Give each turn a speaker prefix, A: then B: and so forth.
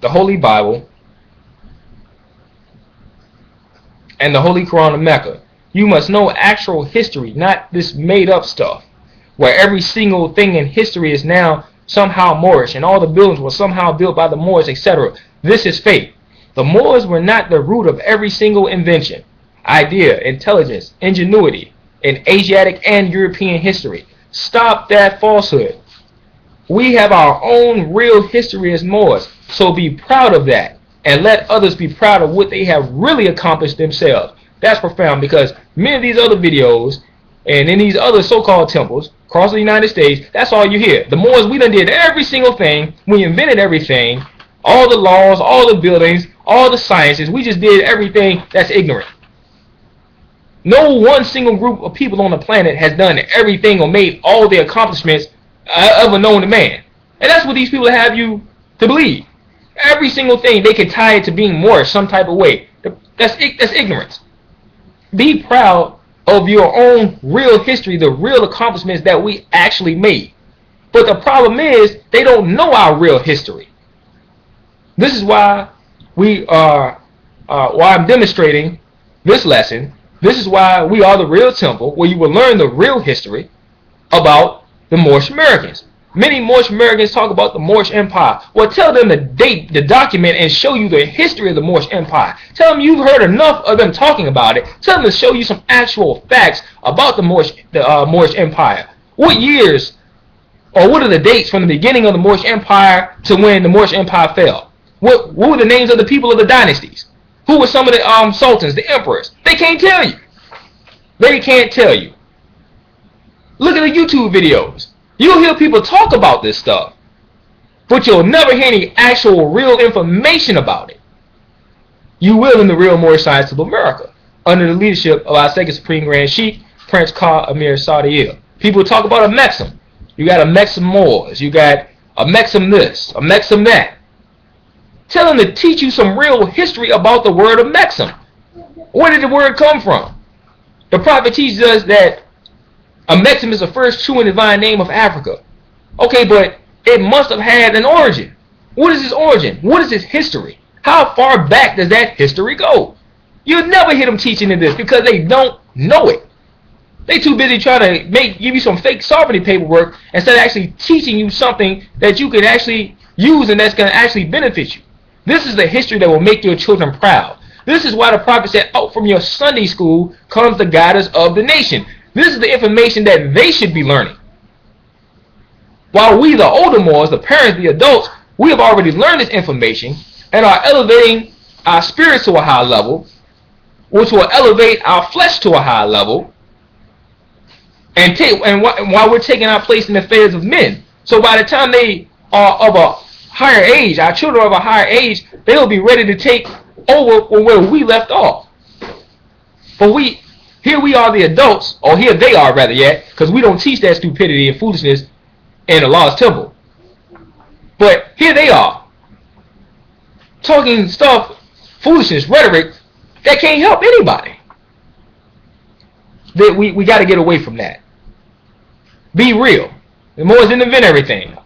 A: the Holy Bible, and the Holy Quran of Mecca. You must know actual history, not this made-up stuff, where every single thing in history is now somehow Moorish, and all the buildings were somehow built by the Moors, etc. This is fake. The Moors were not the root of every single invention, idea, intelligence, ingenuity in Asiatic and European history. Stop that falsehood. We have our own real history as Moors, so be proud of that, and let others be proud of what they have really accomplished themselves. That's profound, because many of these other videos and in these other so-called temples across the United States, that's all you hear. The Moors, we done did every single thing. We invented everything. All the laws, all the buildings, all the sciences. We just did everything that's ignorant. No one single group of people on the planet has done everything or made all the accomplishments ever known to man. And that's what these people have you to believe. Every single thing, they can tie it to being Moorish some type of way. That's ignorance. Be proud of your own real history, the real accomplishments that we actually made. But the problem is, they don't know our real history. This is why why I'm demonstrating this lesson. This is why we are the real temple, where you will learn the real history about the Moorish Americans. Many Moorish Americans talk about the Moorish Empire. Well, tell them to date the document and show you the history of the Moorish Empire. Tell them you've heard enough of them talking about it. Tell them to show you some actual facts about the Moorish Empire. What years, or what are the dates from the beginning of the Moorish Empire to when the Moorish Empire fell? What were the names of the people of the dynasties? Who were some of the sultans, the emperors? They can't tell you. They can't tell you. Look at the YouTube videos. You'll hear people talk about this stuff, but you'll never hear any actual real information about it. You will in the real Moorish Science of America, under the leadership of our second Supreme Grand Sheikh, Prince Ka Amir Saadiya. People talk about a Mexim. You got a Mexim Moors. You got a Mexim this, a Mexim that. Tell them to teach you some real history about the word of Mexim. Where did the word come from? The Prophet teaches us that a Mexim is the first true and divine name of Africa. Okay, but it must have had an origin. What is its origin? What is its history? How far back does that history go? You'll never hear them teaching in this because they don't know it. They too busy trying to give you some fake sovereignty paperwork instead of actually teaching you something that you can actually use and that's going to actually benefit you. This is the history that will make your children proud. This is why the Prophet said, out from your Sunday school comes the guidance of the nation. This is the information that they should be learning. While we, the older Moors, the parents, the adults, we have already learned this information and are elevating our spirits to a high level, which will elevate our flesh to a high level, and while we're taking our place in the affairs of men. So by the time they are of a higher age, our children are of a higher age, they'll be ready to take over from where we left off. But here we are, the adults, or here they are rather yet, because we don't teach that stupidity and foolishness in Allah's temple. But here they are, talking stuff, foolishness, rhetoric, that can't help anybody. We got to get away from that. Be real. The Moors didn't invent everything.